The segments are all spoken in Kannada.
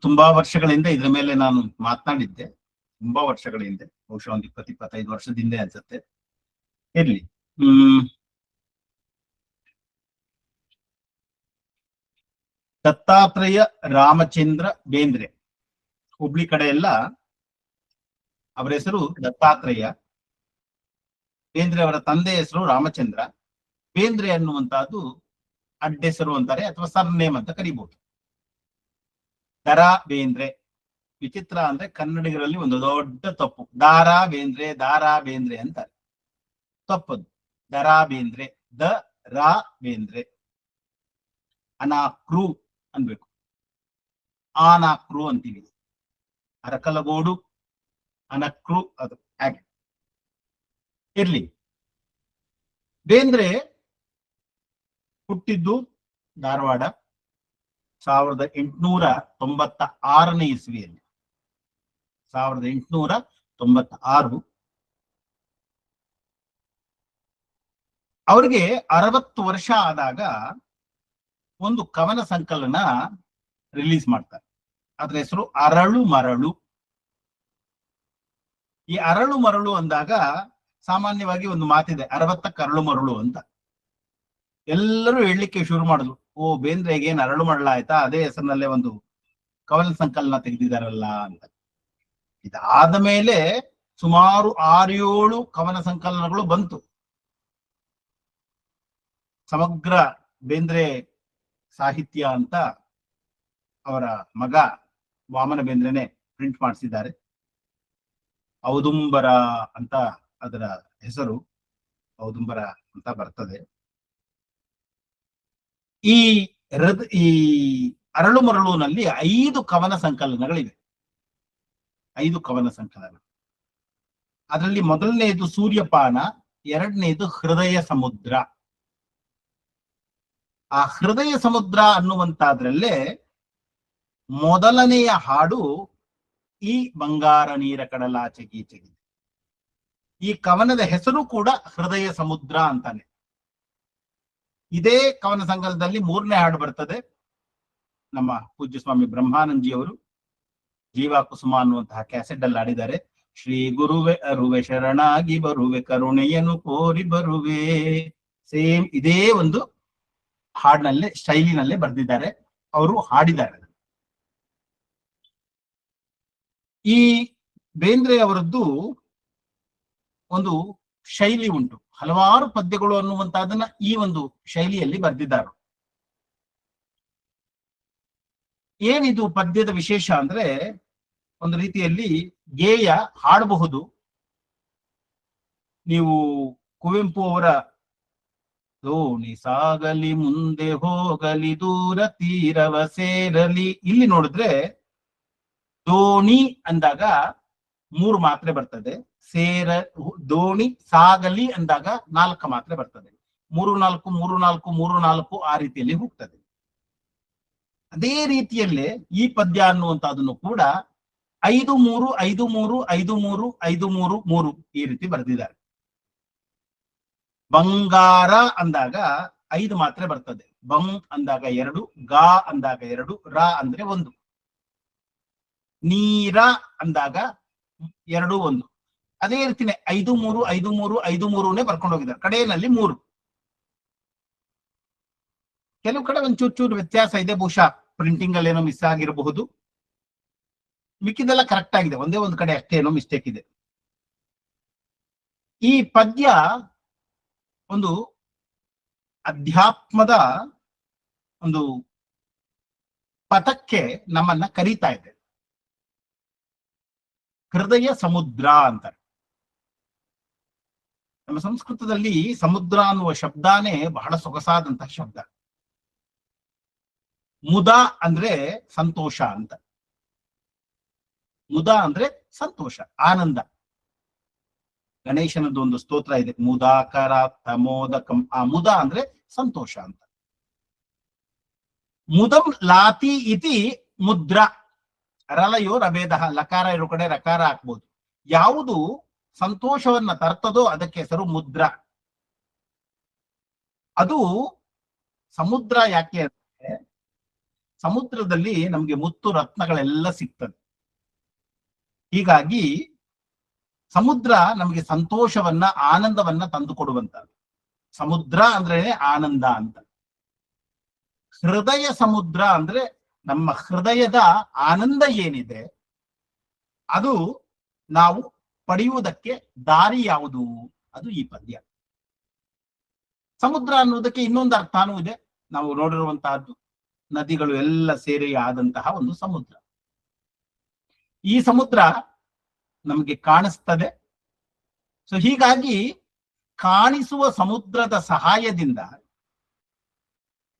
ತುಂಬಾ ವರ್ಷಗಳ ಹಿಂದೆ ಇದ್ರ ಮೇಲೆ ನಾನು ಮಾತನಾಡಿದ್ದೆ. ತುಂಬಾ ವರ್ಷಗಳ ಹಿಂದೆ, ಬಹುಶಃ ಒಂದು 20-25 ವರ್ಷದ ಹಿಂದೆ ಅನ್ಸುತ್ತೆ. ಇರ್ಲಿ. ದತ್ತಾತ್ರೇಯ ರಾಮಚಂದ್ರ ಬೇಂದ್ರೆ, ಹುಬ್ಳಿ ಕಡೆ ಎಲ್ಲ ಅವರ ಹೆಸರು ದತ್ತಾತ್ರೇಯ. ಬೇಂದ್ರೆ ಅವರ ತಂದೆ ಹೆಸರು ರಾಮಚಂದ್ರ. ಬೇಂದ್ರೆ ಅನ್ನುವಂತಹದ್ದು ಅಡ್ಡೆಸರು ಅಂತಾರೆ ಅಥವಾ ಸರ್ನೇಮ್ ಅಂತ ಕರಿಬಹುದು. ದರಾ ಬೇಂದ್ರೆ, ವಿಚಿತ್ರ ಅಂದ್ರೆ ಕನ್ನಡಿಗರಲ್ಲಿ ಒಂದು ದೊಡ್ಡ ತಪ್ಪು. ದಾರಾ ಬೇಂದ್ರೆ ಅಂತಾರೆ, ತಪ್ಪದು. ದರಾ ಬೇಂದ್ರೆ, ದ ರಾ ಬೇಂದ್ರೆ. ಅನಾಕ್ರು ಅನ್ಬೇಕು, ಆನಾಕ್ರು ಅಂತೀವಿ. ಅರಕಲಗೋಡು, ಅನಕ್ರು, ಅದು ಹಾಗೆ ಇರ್ಲಿ. ಬೇಂದ್ರೆ ಹುಟ್ಟಿದ್ದು ಧಾರವಾಡ 1896ನೇ ಇಸ್ವಿಯಲ್ಲಿ. 1896. ಅವ್ರಿಗೆ 60 ವರ್ಷ ಆದಾಗ ಒಂದು ಕವನ ಸಂಕಲನ ರಿಲೀಸ್ ಮಾಡ್ತಾರೆ. ಅದ್ರ ಹೆಸರು ಅರಳು ಮರಳು. ಈ ಅರಳು ಮರಳು ಅಂದಾಗ ಸಾಮಾನ್ಯವಾಗಿ ಒಂದು ಮಾತಿದೆ, 60ಕ್ಕೆ ಅರಳು ಮರಳು ಅಂತ. ಎಲ್ಲರೂ ಹೇಳಲಿಕ್ಕೆ ಶುರು ಮಾಡಿದ್ರು, ಓ ಬೇಂದ್ರೆಗೆ ಏನ್ ಅರಳು ಮರಳ ಆಯ್ತಾ, ಅದೇ ಹೆಸರಿನಲ್ಲೇ ಒಂದು ಕವನ ಸಂಕಲನ ತೆಗೆದಿದಾರಲ್ಲ ಅಂತ. ಇದಾದ ಮೇಲೆ ಸುಮಾರು 6-7 ಕವನ ಸಂಕಲನಗಳು ಬಂತು. ಸಮಗ್ರ ಬೇಂದ್ರೆ ಸಾಹಿತ್ಯ ಅಂತ ಅವರ ಮಗ ವಾಮನ ಬೇಂದ್ರೆನೆ ಪ್ರಿಂಟ್ ಮಾಡಿಸಿದ್ದಾರೆ. ಔದುಂಬರ ಅಂತ ಅದರ ಹೆಸರು, ಔದುಂಬರ ಅಂತ ಬರ್ತದೆ. ಈ ಅರಳು ಮರಳುನಲ್ಲಿ 5 ಕವನ ಸಂಕಲನಗಳಿವೆ. 5 ಕವನ ಸಂಕಲನ. ಅದರಲ್ಲಿ ಮೊದಲನೆಯದು ಸೂರ್ಯಪಾನ, ಎರಡನೇದು ಹೃದಯ ಸಮುದ್ರ. ಆ ಹೃದಯ ಸಮುದ್ರ ಅನ್ನುವಂತಾದ್ರಲ್ಲೇ ಮೊದಲನೆಯ ಹಾಡು ಈ ಬಂಗಾರ ನೀರ ಕಡಲಾಚೆ ಗೀಚೆಗೆ. ಈ ಕವನದ ಹೆಸರು ಕೂಡ ಹೃದಯ ಸಮುದ್ರ ಅಂತಾನೆ. ಇದೇ ಕವನ ಸಂಕಲನದಲ್ಲಿ 3ನೇ ಹಾಡು ಬರ್ತದೆ. ನಮ್ಮ ಪೂಜ್ಯ ಸ್ವಾಮಿ ಬ್ರಹ್ಮಾನಂದಜಿಯವರು ಜೀವ ಕುಸುಮ ಅನ್ನುವಂತಹ ಕ್ಯಾಸೆಟ್ ಅಲ್ಲಿ ಆಡಿದ್ದಾರೆ. ಶ್ರೀ ಗುರುವೆ ಅರುವೆ ಶರಣಾಗಿ ಬರುವೆ, ಕರುಣೆಯನ್ನು ಕೋರಿ ಬರುವೆ. ಸೇಮ್ ಇದೇ ಒಂದು ಹಾಡಿನಲ್ಲೇ, ಶೈಲಿನಲ್ಲೇ ಬರೆದಿದ್ದಾರೆ, ಅವರು ಹಾಡಿದ್ದಾರೆ. ಈ ಬೇಂದ್ರೆ ಅವರದ್ದು ಒಂದು ಶೈಲಿ ಉಂಟು, ಹಲವಾರು ಪದ್ಯಗಳು ಅನ್ನುವಂತಹದನ್ನ ಈ ಒಂದು ಶೈಲಿಯಲ್ಲಿ ಬರೆದಿದ್ದಾರೆ. ಏನಿದು ಪದ್ಯದ ವಿಶೇಷ ಅಂದ್ರೆ, ಒಂದು ರೀತಿಯಲ್ಲಿ ಗೇಯ ಹಾಡಬಹುದು. ನೀವು ಕುವೆಂಪು ಅವರ ದೋಣಿ ಸಾಗಲಿ ಮುಂದೆ ಹೋಗಲಿ ದೂರ ತೀರವ ಸೇರಲಿ, ಇಲ್ಲಿ ನೋಡಿದ್ರೆ ದೋಣಿ ಅಂದಾಗ 3 ಮಾತ್ರೆ ಬರ್ತದೆ. ದೋಣಿ ಸಾಗಲಿ ಅಂದಾಗ 4 ಮಾತ್ರೆ ಬರ್ತದೆ. 3-4 3-4 3-4 ಆ ರೀತಿಯಲ್ಲಿ ಹೋಗ್ತದೆ. ಅದೇ ರೀತಿಯಲ್ಲೇ ಈ ಪದ್ಯ ಅನ್ನುವಂತಹದನ್ನು ಕೂಡ 5-3 5-3 5-3 5-3 3 ಈ ರೀತಿ ಬರೆದಿದ್ದಾರೆ. ಬಂಗಾರ ಅಂದಾಗ 5 ಮಾತ್ರೆ ಬರ್ತದೆ. ಬಂ ಅಂದಾಗ 2, ಗಾ ಅಂದಾಗ 2, ರಾ ಅಂದ್ರೆ 1. ನೀರ ಅಂದಾಗ 2 1. ಅದೇ ರೀತಿನೇ 5-3 5-3 5-3ನೇ ಬರ್ಕೊಂಡು ಹೋಗಿದ್ದಾರೆ. ಕಡೆಯಲ್ಲಿ 3. ಕೆಲವು ಕಡೆ ಒಂಚೂರು ವ್ಯತ್ಯಾಸ ಇದೆ, ಬಹುಶಃ ಪ್ರಿಂಟಿಂಗ್ ಅಲ್ಲಿ ಏನೋ ಮಿಸ್ ಆಗಿರಬಹುದು. ಮಿಕ್ಕಿದೆಲ್ಲ ಕರೆಕ್ಟ್ ಆಗಿದೆ, ಒಂದೇ ಒಂದು ಕಡೆ ಅಷ್ಟೇ ಏನೋ ಮಿಸ್ಟೇಕ್ ಇದೆ. ಈ ಪದ್ಯ ಒಂದು ಅಧ್ಯಾತ್ಮದ ಒಂದು ಪಥಕ್ಕೆ ನಮ್ಮನ್ನ ಕರೀತಾ ಇದೆ. ಹೃದಯ ಸಮುದ್ರ ಅಂತಾರೆ. ನಮ್ಮ ಸಂಸ್ಕೃತದಲ್ಲಿ ಸಮುದ್ರ ಅನ್ನುವ ಶಬ್ದಾನೇ ಬಹಳ ಸೊಗಸಾದಂತಹ ಶಬ್ದ. ಮುದ ಅಂದ್ರೆ ಸಂತೋಷ ಅಂತ. ಮುದ ಅಂದ್ರೆ ಸಂತೋಷ, ಆನಂದ. ಗಣೇಶನದ್ದು ಒಂದು ಸ್ತೋತ್ರ ಇದೆ, ಮುದಾಕರ ತಮೋದಕಂ. ಆ ಮುದ ಅಂದ್ರೆ ಸಂತೋಷ ಅಂತ. ಮುದಂ ಲಾತಿ ಇತಿ ಮುದ್ರ. ರಲಯೋ ರಭೇದ, ಲಕಾರ ಇರೋ ಕಡೆ ರಕಾರ ಹಾಕ್ಬೋದು. ಯಾವುದು ಸಂತೋಷವನ್ನ ತರ್ತದೋ ಅದಕ್ಕೆ ಹೆಸರು ಮುದ್ರ. ಅದು ಸಮುದ್ರ ಯಾಕೆ ಅಂದ್ರೆ ಸಮುದ್ರದಲ್ಲಿ ನಮ್ಗೆ ಮುತ್ತು ರತ್ನಗಳೆಲ್ಲ ಸಿಗ್ತದೆ. ಹೀಗಾಗಿ ಸಮುದ್ರ ನಮಗೆ ಸಂತೋಷವನ್ನ, ಆನಂದವನ್ನ ತಂದು ಕೊಡುವಂತದ್ದು. ಸಮುದ್ರ ಅಂದ್ರೆ ಆನಂದ ಅಂತ. ಹೃದಯ ಸಮುದ್ರ ಅಂದ್ರೆ ನಮ್ಮ ಹೃದಯದ ಆನಂದ ಏನಿದೆ ಅದು ನಾವು ಪಡೆಯುವುದಕ್ಕೆ ದಾರಿ ಯಾವುದು? ಅದು ಈ ಪದ್ಯ. ಸಮುದ್ರ ಅನ್ನೋದಕ್ಕೆ ಇನ್ನೊಂದು ಅರ್ಥನೂ ಇದೆ. ನಾವು ನೋಡಿರುವಂತಹದ್ದು ನದಿಗಳು ಎಲ್ಲ ಸೇರಿ ಆದಂತಹ ಒಂದು ಸಮುದ್ರ. ಈ ಸಮುದ್ರ ನಮಗೆ ಕಾಣಿಸ್ತದೆ. ಸೊ ಹೀಗಾಗಿ ಕಾಣಿಸುವ ಸಮುದ್ರದ ಸಹಾಯದಿಂದ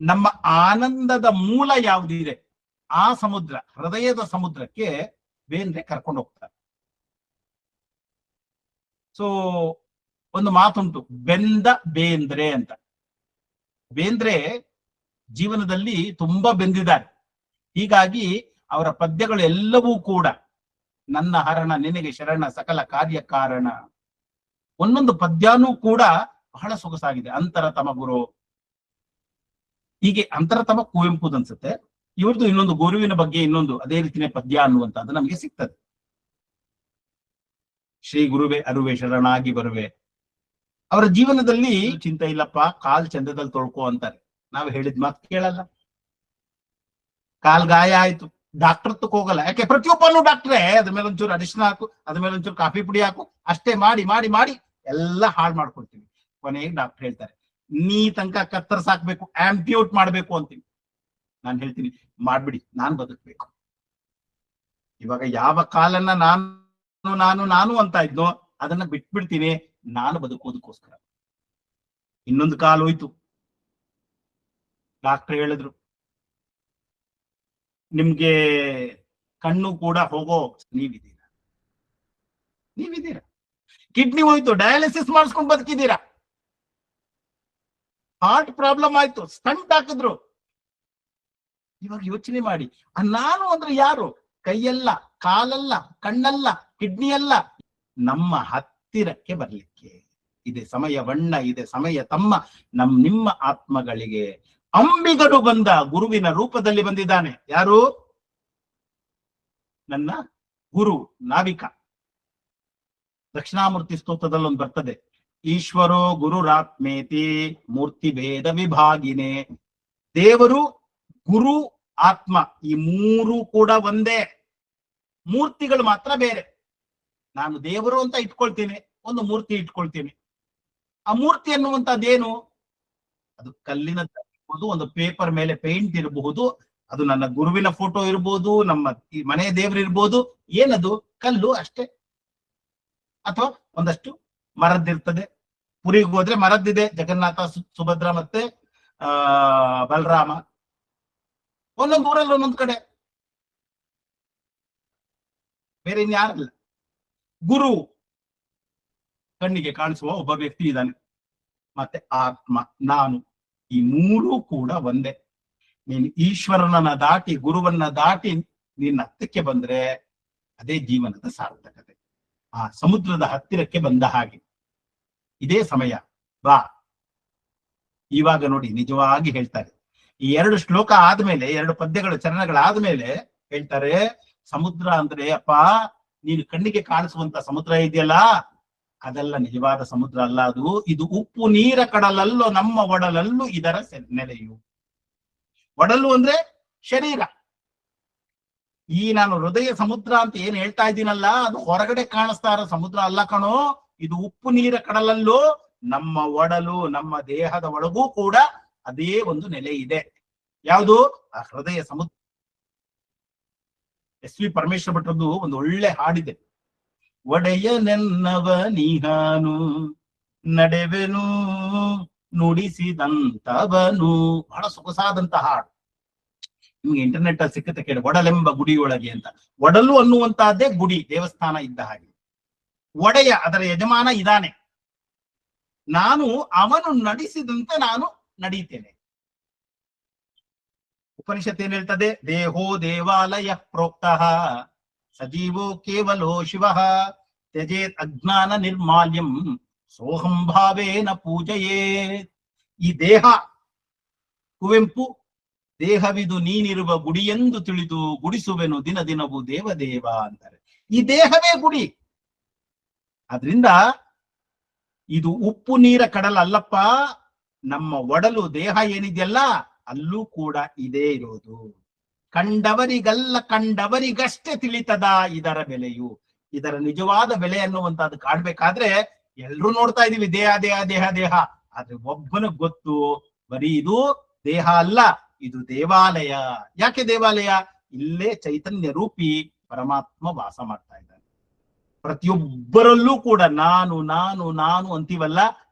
ನಮ್ಮ ಆನಂದದ ಮೂಲ ಯಾವುದಿದೆ ಆ ಸಮುದ್ರ, ಹೃದಯದ ಸಮುದ್ರಕ್ಕೆ ಬೇಂದ್ರೆ ಕರ್ಕೊಂಡು ಹೋಗ್ತಾರೆ. ಸೊ ಒಂದು ಮಾತುಂಟು, ಬೆಂದ ಬೇಂದ್ರೆ ಅಂತ. ಬೇಂದ್ರೆ ಜೀವನದಲ್ಲಿ ತುಂಬಾ ಬೆಂದಿದ್ದಾರೆ. ಹೀಗಾಗಿ ಅವರ ಪದ್ಯಗಳು ಎಲ್ಲವೂ ಕೂಡ ನನ್ನ ಹರಣ ನಿನಗೆ ಶರಣ ಸಕಲ ಕಾರ್ಯ ಕಾರಣ, ಒಂದೊಂದು ಪದ್ಯನೂ ಕೂಡ ಬಹಳ ಸೊಗಸಾಗಿದೆ. ಅಂತರತಮ ಗುರು, ಹೀಗೆ ಅಂತರತಮ ಕುವೆಂಪುದು ಅನ್ಸುತ್ತೆ. ಇವ್ರದ್ದು ಇನ್ನೊಂದು ಗುರುವಿನ ಬಗ್ಗೆ ಇನ್ನೊಂದು ಅದೇ ರೀತಿಯ ಪದ್ಯ ಅನ್ನುವಂಥದ್ದು ನಮಗೆ ಸಿಗ್ತದೆ. ಶ್ರೀ ಗುರುವೆ ಅರುವೆ ಶರಣಾಗಿ ಬರುವೆ. ಅವರ ಜೀವನದಲ್ಲಿ ಚಿಂತೆ ಇಲ್ಲಪ್ಪ, ಕಾಲ್ ಚಂದದಲ್ಲಿ ತೊಳ್ಕೊ ಅಂತಾರೆ. ನಾವು ಹೇಳಿದ ಮಾತು ಕೇಳಲ್ಲ. ಕಾಲ್ ಗಾಯ ಆಯ್ತು, ಡಾಕ್ಟರ್ ಹೋಗಲ್ಲ. ಯಾಕೆ? ಪ್ರತಿಯೊಬ್ಬನು ಡಾಕ್ಟ್ರೇ, ಅದ್ರ ಮೇಲೆ ಒಂಚೂರು ಅಡಿಷನ್ ಹಾಕು, ಅದ್ರ ಮೇಲೆ ಒಂಚೂರು ಕಾಫಿ ಪುಡಿ ಹಾಕು, ಅಷ್ಟೇ ಮಾಡಿ ಮಾಡಿ ಮಾಡಿ ಎಲ್ಲ ಹಾಳು ಮಾಡ್ಕೊಡ್ತೀವಿ. ಕೊನೆಗೆ ಡಾಕ್ಟರ್ ಹೇಳ್ತಾರೆ ನೀ ತನಕ ಕತ್ತರ್ಸ್ ಹಾಕ್ಬೇಕು, ಆಂಪ್ಯೂಟ್ ಮಾಡ್ಬೇಕು ಅಂತೀವಿ. ನಾನು ಹೇಳ್ತೀನಿ ಮಾಡ್ಬಿಡಿ, ನಾನ್ ಬದುಕ್ಬೇಕು. ಇವಾಗ ಯಾವ ಕಾಲನ್ನ ನಾನು ನಾನು ನಾನು ಅಂತ ಇದ್ನೋ ಅದನ್ನ ಬಿಟ್ಬಿಡ್ತೀನಿ, ನಾನು ಬದುಕೋದಕ್ಕೋಸ್ಕರ. ಇನ್ನೊಂದು ಕಾಲು ಹೋಯ್ತು, ಡಾಕ್ಟರ್ ಹೇಳಿದ್ರು ನಿಮ್ಗೆ ಕಣ್ಣು ಕೂಡ ಹೋಗೋ ನೀವಿದ್ದೀರಾ. ಕಿಡ್ನಿ ಹೋಯ್ತು, ಡಯಾಲಿಸಿಸ್ ಮಾಡಿಸ್ಕೊಂಡು ಬದುಕಿದ್ದೀರಾ. ಹಾರ್ಟ್ ಪ್ರಾಬ್ಲಮ್ ಆಯ್ತು, ಸ್ಟಂಟ್ ಹಾಕಿದ್ರು. ಇವಾಗ ಯೋಚನೆ ಮಾಡಿ, ನಾನು ಅಂದ್ರೆ ಯಾರು? ಕೈಯಲ್ಲ, ಕಾಲಲ್ಲ, ಕಣ್ಣಲ್ಲ, ಕಿಡ್ನಿ ಅಲ್ಲ, ನಮ್ಮ ಹತ್ತಿರಕ್ಕೆ ಬರ್ಲಿಕ್ಕೆ ಇದೆ ಸಮಯ ಬಣ್ಣ, ಇದೆ ಸಮಯ ತಮ್ಮ ನಿಮ್ಮ ಆತ್ಮಗಳಿಗೆ. ಅಂಬಿಗರು ಬಂದ ಗುರುವಿನ ರೂಪದಲ್ಲಿ ಬಂದಿದ್ದಾನೆ. ಯಾರು? ನನ್ನ ಗುರು ನಾವಿಕ. ದಕ್ಷಿಣಾಮೂರ್ತಿ ಸ್ತೋತ್ರದಲ್ಲಿ ಒಂದು ಬರ್ತದೆ, ಈಶ್ವರೋ ಗುರುರಾತ್ಮೇತಿ ಮೂರ್ತಿ ಭೇದ ವಿಭಾಗಿನೇ. ದೇವರು, ಗುರು, ಆತ್ಮ ಈ ಮೂರು ಕೂಡ ಒಂದೇ, ಮೂರ್ತಿಗಳು ಮಾತ್ರ ಬೇರೆ. ನಾನು ದೇವರು ಅಂತ ಇಟ್ಕೊಳ್ತೀನಿ, ಒಂದು ಮೂರ್ತಿ ಇಟ್ಕೊಳ್ತೀನಿ. ಆ ಮೂರ್ತಿ ಅನ್ನುವಂಥದ್ದೇನು? ಅದು ಕಲ್ಲಿನ ಇರಬಹುದು, ಒಂದು ಪೇಪರ್ ಮೇಲೆ ಪೇಂಟ್ ಇರಬಹುದು, ಅದು ನನ್ನ ಗುರುವಿನ ಫೋಟೋ ಇರ್ಬೋದು, ನಮ್ಮ ಮನೆ ದೇವರು ಇರ್ಬೋದು. ಏನದು? ಕಲ್ಲು ಅಷ್ಟೇ. ಅಥವಾ ಒಂದಷ್ಟು ಮರದ್ದಿರ್ತದೆ. ಪುರಿಗೆ ಹೋದ್ರೆ ಮರದ್ದಿದೆ, ಜಗನ್ನಾಥ, ಸುಭದ್ರ ಮತ್ತೆ ಬಲರಾಮ. ಒಂದೊಂದು ಊರಲ್ಲಿ ಒಂದೊಂದು ಕಡೆ, ಬೇರೆ ಇನ್ಯಾರಲ್ಲ. ಗುರು ಕಣ್ಣಿಗೆ ಕಾಣಿಸುವ ಒಬ್ಬ ವ್ಯಕ್ತಿ ಇದ್ದಾನೆ, ಮತ್ತೆ ಆತ್ಮ, ನಾನು, ಈ ಮೂರೂ ಕೂಡ ಒಂದೇ. ನೀನು ಈಶ್ವರನನ್ನ ದಾಟಿ, ಗುರುವನ್ನ ದಾಟಿ ನಿನ್ನ ಹತ್ತಕ್ಕೆ ಬಂದ್ರೆ ಅದೇ ಜೀವನದ ಸಾರ್ಥಕತೆ. ಆ ಸಮುದ್ರದ ಹತ್ತಿರಕ್ಕೆ ಬಂದ ಹಾಗೆ. ಇದೇ ಸಮಯ ಬಾ. ಇವಾಗ ನೋಡಿ, ನಿಜವಾಗಿ ಹೇಳ್ತಾರೆ, ಈ 2 ಶ್ಲೋಕ ಆದ್ಮೇಲೆ, 2 ಪದ್ಯಗಳು, ಚರಣಗಳಾದ್ಮೇಲೆ ಹೇಳ್ತಾರೆ, ಸಮುದ್ರ ಅಂದ್ರೆ ಅಪ್ಪ ನೀನು ಕಣ್ಣಿಗೆ ಕಾಣಿಸುವಂತ ಸಮುದ್ರ ಇದೆಯಲ್ಲ, ಅದೆಲ್ಲ ನಿಜವಾದ ಸಮುದ್ರ ಅಲ್ಲ. ಇದು ಉಪ್ಪು ನೀರ ಕಡಲಲ್ಲೋ ನಮ್ಮ ಒಡಲಲ್ಲೂ ಇದರ ನೆಲೆಯು. ಒಡಲು ಅಂದ್ರೆ ಶರೀರ. ಈ ನಾನು ಹೃದಯ ಸಮುದ್ರ ಅಂತ ಏನ್ ಹೇಳ್ತಾ ಇದ್ದೀನಲ್ಲ, ಅದು ಹೊರಗಡೆ ಕಾಣಿಸ್ತಾ ಇರೋ ಸಮುದ್ರ ಅಲ್ಲ ಕಣೋ. ಇದು ಉಪ್ಪು ನೀರ ಕಡಲಲ್ಲೋ ನಮ್ಮ ಒಡಲು, ನಮ್ಮ ದೇಹದ ಒಳಗೂ ಕೂಡ ಅದೇ ಒಂದು ನೆಲೆ ಇದೆ. ಯಾವುದು? ಆ ಹೃದಯ ಸಮುದ್ರ. ಎಸ್ ವಿ ಪರಮೇಶ್ವರ ಭಟ್ರದ್ದು ಒಂದು ಒಳ್ಳೆ ಹಾಡಿದೆ, ಒಡೆಯನೆನ್ನವ ನೀಹಾನು ನಡೆವೆನು ನುಡಿಸಿದಂತವನು. ಬಹಳ ಸೊಗಸಾದಂತ ಹಾಡು. ನಿಮ್ಗೆ ಇಂಟರ್ನೆಟ್ ಅಲ್ಲಿ ಸಿಕ್ಕತ್ತೆ, ಕೇಳಿ, ಒಡಲೆಂಬ ಗುಡಿಯೊಳಗೆ ಅಂತ. ಒಡಲು ಅನ್ನುವಂತಹದ್ದೇ ಗುಡಿ, ದೇವಸ್ಥಾನ ಇದ್ದ ಹಾಗೆ. ಒಡೆಯ, ಅದರ ಯಜಮಾನ ಇದ್ದಾನೆ. ನಾನು ಅವನು ನಡೆಸಿದಂತೆ ನಾನು ನಡೀತೇನೆ. ಉಪನಿಷತ್ ಏನ್ ಹೇಳ್ತದೆ? ದೇಹೋ ದೇವಾಲಯ ಪ್ರೋಕ್ತಃ ಸಜೀವೋ ಕೇವಲೋ ಶಿವಃ ತ್ಯಜೇತ್ ಅಜ್ಞಾನ ನಿರ್ಮಾಲ್ಯಂ ಸೋಹಂ ಭಾವೇನ ಪೂಜೆಯೇ. ಈ ದೇಹ ಕುವೆಂಪು, ದೇಹವಿದು ನೀನಿರುವ ಗುಡಿಯೆಂದು ತಿಳಿದು ಗುಡಿಸುವೆನು ದಿನ ದಿನವೂ ದೇವದೇವ ಅಂತಾರೆ. ಈ ದೇಹವೇ ಗುಡಿ. ಆದ್ರಿಂದ ಇದು ಉಪ್ಪು ನೀರ ಕಡಲ ಅಲ್ಲಪ್ಪ, ನಮ್ಮ ಒಡಲು ದೇಹ ಏನಿದೆಯಲ್ಲ ಅಲ್ಲೂ ಕೂಡ ಇದೇ ಇರೋದು. ಕಂಡವರಿಗಲ್ಲ ಕಂಡವರಿಗಷ್ಟೇ ತಿಳಿತದ ಇದರ ಬೆಲೆಯು. ಇದರ ನಿಜವಾದ ಬೆಲೆ ಅನ್ನುವಂಥದ್ದು ಕಾಡ್ಬೇಕಾದ್ರೆ ಎಲ್ರೂ ನೋಡ್ತಾ ಇದೀವಿ ದೇಹ ದೇಹ ದೇಹ ದೇಹ, ಆದ್ರೆ ಒಬ್ಬನಿಗೆ ಗೊತ್ತು ಬರೀ ಇದು ದೇಹ ಅಲ್ಲ, ಇದು ದೇವಾಲಯ. ಯಾಕೆ ದೇವಾಲಯ? ಇಲ್ಲೇ ಚೈತನ್ಯ ರೂಪಿ ಪರಮಾತ್ಮ ವಾಸ ಮಾಡ್ತಾ ಇದ್ದಾನೆ. ಪ್ರತಿಯೊಬ್ಬರಲ್ಲೂ ಕೂಡ ನಾನು ನಾನು ನಾನು ಅಂತೀವಲ್ಲ,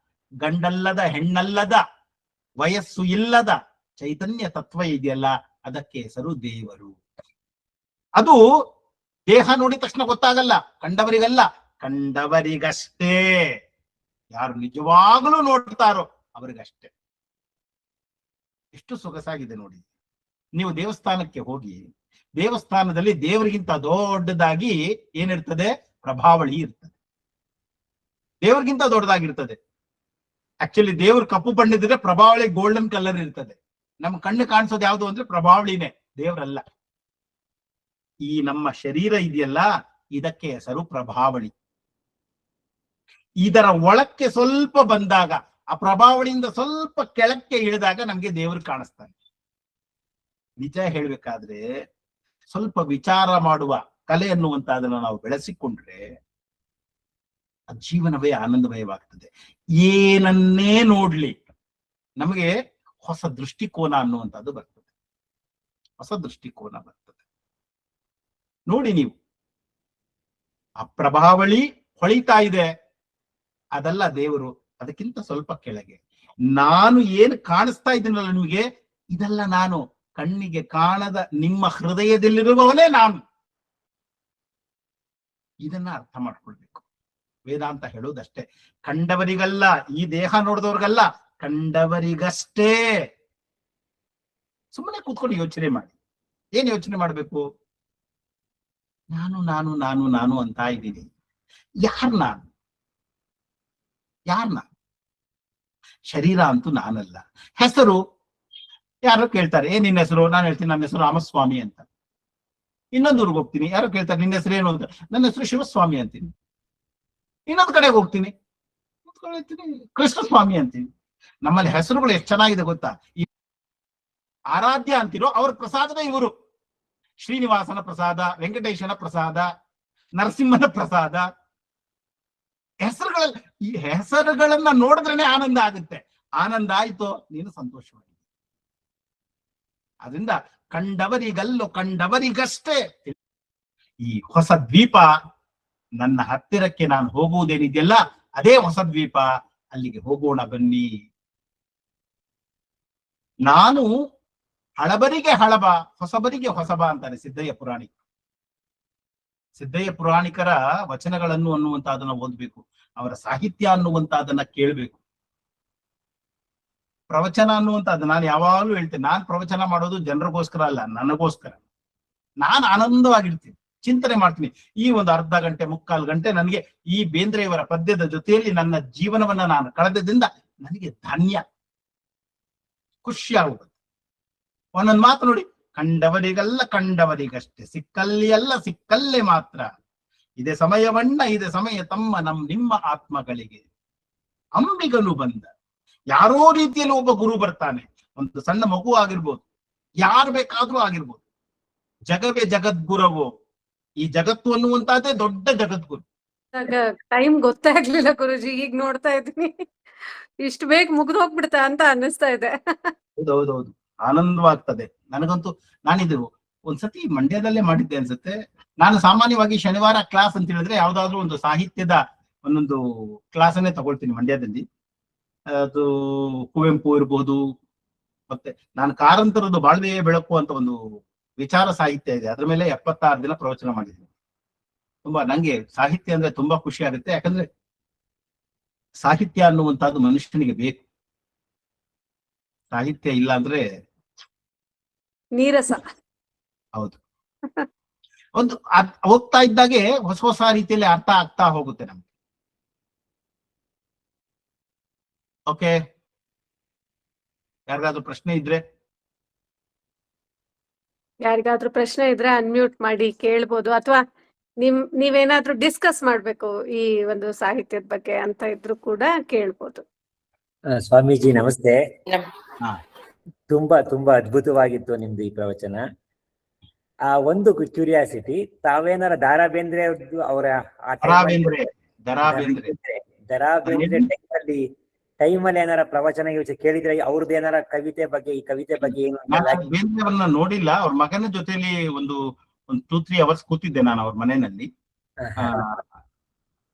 ಗಂಡಲ್ಲದ ಹೆಣ್ಣಲ್ಲದ ವಯಸ್ಸು ಇಲ್ಲದ ಚೈತನ್ಯ ತತ್ವ ಇದೆಯಲ್ಲ, ಅದಕ್ಕೆ ಹೆಸರು ದೇವರು. ಅದು ದೇಹ ನೋಡಿದ ತಕ್ಷಣ ಗೊತ್ತಾಗಲ್ಲ, ಕಂಡವರಿಗಲ್ಲ ಕಂಡವರಿಗಷ್ಟೇ. ಯಾರು ನಿಜವಾಗಲೂ ನೋಡ್ತಾರೋ ಅವರಿಗಷ್ಟೇ. ಎಷ್ಟು ಸೊಗಸಾಗಿದೆ ನೋಡಿ. ನೀವು ದೇವಸ್ಥಾನಕ್ಕೆ ಹೋಗಿ, ದೇವಸ್ಥಾನದಲ್ಲಿ ದೇವರಿಗಿಂತ ದೊಡ್ಡದಾಗಿ ಏನಿರ್ತದೆ? ಪ್ರಭಾವಳಿ ಇರ್ತದೆ. ದೇವರಿಗಿಂತ ದೊಡ್ಡದಾಗಿರ್ತದೆ. ಆಕ್ಚುಲಿ ದೇವ್ರ ಕಪ್ಪು ಬಣ್ಣಿದ್ರೆ ಪ್ರಭಾವಳಿ ಗೋಲ್ಡನ್ ಕಲರ್ ಇರ್ತದೆ. ನಮ್ಮ ಕಣ್ಣು ಕಾಣಿಸೋದು ಯಾವುದು ಅಂದ್ರೆ ಪ್ರಭಾವಳಿನೇ, ದೇವರಲ್ಲ. ಈ ನಮ್ಮ ಶರೀರ ಇದೆಯಲ್ಲ, ಇದಕ್ಕೆ ಹೆಸರು ಪ್ರಭಾವಳಿ. ಇದರ ಒಳಕ್ಕೆ ಸ್ವಲ್ಪ ಬಂದಾಗ, ಆ ಪ್ರಭಾವಳಿಯಿಂದ ಸ್ವಲ್ಪ ಕೆಳಕ್ಕೆ ಇಳಿದಾಗ ನಮ್ಗೆ ದೇವರು ಕಾಣಿಸ್ತಾನೆ. ನಿಜ ಹೇಳ್ಬೇಕಾದ್ರೆ ಸ್ವಲ್ಪ ವಿಚಾರ ಮಾಡುವ ಕಲೆ ಅನ್ನುವಂತದನ್ನ ನಾವು ಬೆಳೆಸಿಕೊಂಡ್ರೆ ಜೀವನವೇ ಆನಂದಮಯವಾಗ್ತದೆ. ಏನನ್ನೇ ನೋಡ್ಲಿ ನಮಗೆ ಹೊಸ ದೃಷ್ಟಿಕೋನ ಅನ್ನುವಂಥದ್ದು ಬರ್ತದೆ. ಹೊಸ ದೃಷ್ಟಿಕೋನ ಬರ್ತದೆ. ನೋಡಿ ನೀವು, ಆ ಪ್ರಭಾವಳಿ ಹೊಳಿತಾ ಇದೆ, ಅದಲ್ಲ ದೇವರು, ಅದಕ್ಕಿಂತ ಸ್ವಲ್ಪ ಕೆಳಗೆ. ನಾನು ಏನು ಕಾಣಿಸ್ತಾ ಇದ್ದೀನಲ್ಲ ನಿಮಗೆ, ಇದೆಲ್ಲ ನಾನು. ಕಣ್ಣಿಗೆ ಕಾಣದ ನಿಮ್ಮ ಹೃದಯದಲ್ಲಿರುವವನೇ ನಾನು. ಇದನ್ನ ಅರ್ಥ ಮಾಡ್ಕೊಳ್ಬೇಕು. ವೇದಾಂತ ಹೇಳೋದಷ್ಟೇ. ಕಂಡವರಿಗಲ್ಲ, ಈ ದೇಹ ನೋಡಿದವ್ರಿಗಲ್ಲ, ಕಂಡವರಿಗಷ್ಟೇ. ಸುಮ್ಮನೆ ಕೂತ್ಕೊಂಡು ಯೋಚನೆ ಮಾಡಿ. ಏನ್ ಯೋಚನೆ ಮಾಡ್ಬೇಕು? ನಾನು ನಾನು ನಾನು ನಾನು ಅಂತ ಇದ್ದೀನಿ. ಯಾರ್ ನಾನು? ಯಾರ್ ನಾನು? ಶರೀರ ಅಂತೂ ನಾನಲ್ಲ. ಹೆಸರು ಯಾರು ಕೇಳ್ತಾರೆ, ಏನ್ ನಿನ್ನ ಹೆಸರು? ನಾನು ಹೇಳ್ತೀನಿ ನನ್ನ ಹೆಸರು ರಾಮಸ್ವಾಮಿ ಅಂತ. ಇನ್ನೊಂದು ಊರಿಗೆ ಹೋಗ್ತೀನಿ, ಯಾರು ಕೇಳ್ತಾರೆ ನಿನ್ನ ಹೆಸರು ಏನು ಅಂತ. ನನ್ನ ಹೆಸರು ಶಿವಸ್ವಾಮಿ ಅಂತೀನಿ. ಇನ್ನೊಂದು ಕಡೆಗೆ ಹೋಗ್ತೀನಿ, ಕೃಷ್ಣಸ್ವಾಮಿ ಅಂತೀನಿ. ನಮ್ಮಲ್ಲಿ ಹೆಸರುಗಳು ಎಷ್ಟು ಚೆನ್ನಾಗಿದೆ ಗೊತ್ತಾ? ಈ ಆರಾಧ್ಯ ಅಂತಿರೋ ಅವ್ರ ಪ್ರಸಾದನೇ ಇವರು. ಶ್ರೀನಿವಾಸನ ಪ್ರಸಾದ, ವೆಂಕಟೇಶನ ಪ್ರಸಾದ, ನರಸಿಂಹನ ಪ್ರಸಾದ. ಹೆಸರುಗಳಲ್ಲಿ ಈ ಹೆಸರುಗಳನ್ನ ನೋಡಿದ್ರೇನೆ ಆನಂದ ಆಗುತ್ತೆ. ಆನಂದ ಆಯ್ತು, ನೀನು ಸಂತೋಷವಾಗಿ. ಅದರಿಂದ ಕಂಡವರಿಗಲ್ಲೋ ಕಂಡವರಿಗಷ್ಟೇ. ಈ ಹೊಸ ದ್ವೀಪ ನನ್ನ ಹತ್ತಿರಕ್ಕೆ ನಾನು ಹೋಗುವುದೇನಿದೆಯಲ್ಲ, ಅದೇ ಹೊಸ ದ್ವೀಪ. ಅಲ್ಲಿಗೆ ಹೋಗೋಣ ಬನ್ನಿ. ನಾನು ಹಳಬರಿಗೆ ಹಳಬ, ಹೊಸಬರಿಗೆ ಹೊಸಬ ಅಂತಾರೆ ಸಿದ್ದಯ್ಯ ಪುರಾಣಿಕ. ಸಿದ್ದಯ್ಯ ಪುರಾಣಿಕರ ವಚನಗಳನ್ನು ಅನ್ನುವಂತಹದನ್ನ ಓದ್ಬೇಕು, ಅವರ ಸಾಹಿತ್ಯ ಅನ್ನುವಂತಹದನ್ನ ಕೇಳಬೇಕು. ಪ್ರವಚನ ಅನ್ನುವಂಥದ್ದು ನಾನು ಯಾವಾಗಲೂ ಹೇಳ್ತೇನೆ, ನಾನು ಪ್ರವಚನ ಮಾಡೋದು ಜನರಿಗೋಸ್ಕರ ಅಲ್ಲ, ನನಗೋಸ್ಕರ. ನಾನು ಆನಂದವಾಗಿರ್ತೀನಿ, ಚಿಂತನೆ ಮಾಡ್ತೀನಿ. ಈ ಒಂದು ಅರ್ಧ ಗಂಟೆ ಮುಕ್ಕಾಲು ಗಂಟೆ ನನಗೆ ಈ ಬೇಂದ್ರೆಯವರ ಪದ್ಯದ ಜೊತೆಯಲ್ಲಿ ನನ್ನ ಜೀವನವನ್ನ ನಾನು ಕಳೆದದಿಂದ ನನಗೆ ಧನ್ಯ, ಖುಷಿ ಆಗುವುದು. ಒಂದೊಂದು ಮಾತು ನೋಡಿ, ಕಂಡವರಿಗಲ್ಲ ಕಂಡವರಿಗಷ್ಟೇ, ಸಿಕ್ಕಲ್ಲಿ ಅಲ್ಲ ಸಿಕ್ಕಲ್ಲೇ ಮಾತ್ರ. ಇದೆ ಸಮಯವಣ್ಣ ಇದೆ ಸಮಯ ತಮ್ಮ ನಿಮ್ಮ ಆತ್ಮಗಳಿಗೆ. ಅಂಬಿಗನು ಬಂದ. ಯಾರೋ ರೀತಿಯಲ್ಲಿ ಒಬ್ಬ ಗುರು ಬರ್ತಾನೆ. ಒಂದು ಸಣ್ಣ ಮಗು ಆಗಿರ್ಬೋದು, ಯಾರು ಬೇಕಾದ್ರೂ ಆಗಿರ್ಬೋದು. ಜಗವೇ ಜಗದ್ಗುರವೋ, ಈ ಜಗತ್ತು ಅನ್ನುವಂತಹದ್ದೇ ದೊಡ್ಡ ಜಗದ್ಗುರು. ಟೈಮ್ ಗೊತ್ತಾಗ್ಲಿಲ್ಲ ಗುರುಜಿ, ಈಗ ನೋಡ್ತಾ ಇದ್ದೀನಿ. ಇಷ್ಟು ಬೇಗ ಮುಗ್ದು ಹೋಗ್ಬಿಡ್ತಾ ಅಂತ ಅನ್ನಿಸ್ತಾ ಇದೆ. ಹೌದೌದೌದು, ಆನಂದವಾಗ್ತದೆ ನನಗಂತೂ. ನಾನಿದು ಒಂದ್ಸತಿ ಮಂಡ್ಯದಲ್ಲೇ ಮಾಡಿದ್ದೆ ಅನ್ಸುತ್ತೆ. ನಾನು ಸಾಮಾನ್ಯವಾಗಿ ಶನಿವಾರ ಕ್ಲಾಸ್ ಅಂತ ಹೇಳಿದ್ರೆ ಯಾವ್ದಾದ್ರು ಒಂದು ಸಾಹಿತ್ಯದ ಒಂದೊಂದು ಕ್ಲಾಸನ್ನೇ ತಗೊಳ್ತೀನಿ ಮಂಡ್ಯದಲ್ಲಿ. ಅದು ಕುವೆಂಪು ಇರ್ಬೋದು, ಮತ್ತೆ ನಾನು ಕಾರಂತರದ್ದು ಬಾಳ್ವೆಯೇ ಬೆಳಕು ಅಂತ ಒಂದು ವಿಚಾರ ಸಾಹಿತ್ಯ ಇದೆ, ಅದ್ರ ಮೇಲೆ 76 ದಿನ ಪ್ರವಚನ ಮಾಡಿದ್ದೀನಿ. ತುಂಬಾ ನಂಗೆ ಸಾಹಿತ್ಯ ಅಂದ್ರೆ ತುಂಬಾ ಖುಷಿ ಆಗುತ್ತೆ. ಯಾಕಂದ್ರೆ ಸಾಹಿತ್ಯ ಅನ್ನುವಂತಹದ್ದು ಮನುಷ್ಯನಿಗೆ ಬೇಕು. ಸಾಹಿತ್ಯ ಇಲ್ಲ ಅಂದ್ರೆ ನೀರಸ. ಹೌದು. ಒಂದು ಹೋಗ್ತಾ ಇದ್ದಾಗೆ ಹೊಸ ಹೊಸ ರೀತಿಯಲ್ಲಿ ಅರ್ಥ ಆಗ್ತಾ ಹೋಗುತ್ತೆ ನಮ್ಗೆ. ಓಕೆ, ಯಾರಿಗಾದ್ರೂ ಪ್ರಶ್ನೆ ಇದ್ರೆ ಯಾರಿಗಾದ್ರೂ ಪ್ರಶ್ನೆ ಇದ್ರೆ ಅನ್ಮ್ಯೂಟ್ ಮಾಡಿ ಕೇಳ್ಬೋದು, ಅಥವಾ ನೀವೇನಾದ್ರೂ ಡಿಸ್ಕಸ್ ಮಾಡ್ಬೇಕು ಈ ಒಂದು ಸಾಹಿತ್ಯದ ಬಗ್ಗೆ ಅಂತ ಇದ್ರು ಕೂಡ ಕೇಳ್ಬೋದು. ಸ್ವಾಮೀಜಿ ನಮಸ್ತೆ. ಹಾ. ತುಂಬಾ ತುಂಬಾ ಅದ್ಭುತವಾಗಿತ್ತು ನಿಮ್ದು ಈ ಪ್ರವಚನ. ಒಂದು ಕ್ಯೂರಿಯಾಸಿಟಿ, ತಾವೇನಾರ ದಾರಾ ಬೇಂದ್ರೆ ಅವರ ದರಾ ಬೇಂದ್ರೆ ಟೈಮಲ್ಲಿ ಏನಾರ ಪ್ರವಚನ ಕೇಳಿದ್ರೆ ಅವ್ರದ್ದು ಏನಾರ ಕವಿತೆ ಬಗ್ಗೆ, ಈ ಕವಿತೆ ಬಗ್ಗೆ ಏನು? ಬೇಂದ್ರೆ ಅವ್ರನ್ನ ನೋಡಿಲ್ಲ. ಅವ್ರ ಮಗನ ಜೊತೆಲಿ ಒಂದು 2-3 ಅವರ್ಸ್ ಕೂತಿದ್ದೆ ನಾನು ಅವ್ರ ಮನೆಯಲ್ಲಿ.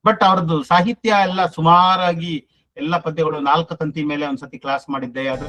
ಬಟ್ ಅವ್ರದ್ದು ಸಾಹಿತ್ಯ ಎಲ್ಲ ಸುಮಾರಾಗಿ ಎಲ್ಲ ಪದ್ಯಗಳು 4 ತಂತಿ ಮೇಲೆ ಒಂದ್ಸತಿ ಕ್ಲಾಸ್ ಮಾಡಿದ್ದೆ. ಅದು